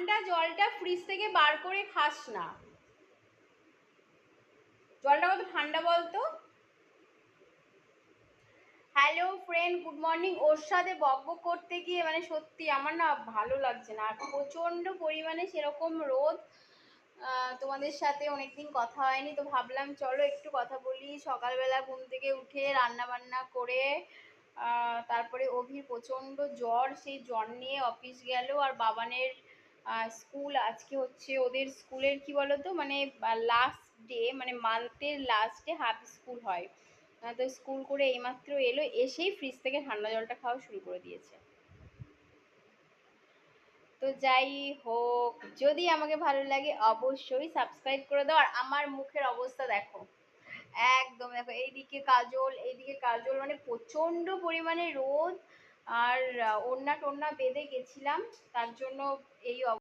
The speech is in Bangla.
ঠান্ডা জলটা ফ্রিজ থেকে বার করে খাস না। জলটা কত ঠান্ডা বলতো। Hello friend, good morning. ওর সাথে বকবক করতে গিয়ে মানে সত্যি আমার না ভালো লাগছে না, আর প্রচণ্ড পরিমাণে সেরকম রোদ। তোমাদের সাথে অনেকদিন কথা হয়নি, তো ভাবলাম চলো একটু কথা বলি। সকালবেলা ঘুম থেকে উঠে রান্না বান্না করে তারপরে অভির প্রচণ্ড জ্বর, সেই জ্বর নিয়ে অফিস গেল। আর বাবানের স্কুল আজকে হচ্ছে, ওদের স্কুলের কি বলতো মানে লাস্ট ডে, মানে মান্থের লাস্টে হাফ স্কুল হয়। তো স্কুল করে এইমাত্র এলো, এসেই ফ্রিজ থেকে ঠান্ডা জলটা খাওয়া শুরু করে দিয়েছে। তো যাই হোক, যদি আমাকে ভালো লাগে অবশ্যই সাবস্ক্রাইব করে দাও। আর আমার মুখের অবস্থা দেখো, একদম দেখো, এইদিকে কাজল মানে প্রচন্ড পরিমাণে রোদ। আর ওড়না টোড়না বেঁধে গেছিলাম, তার জন্য এই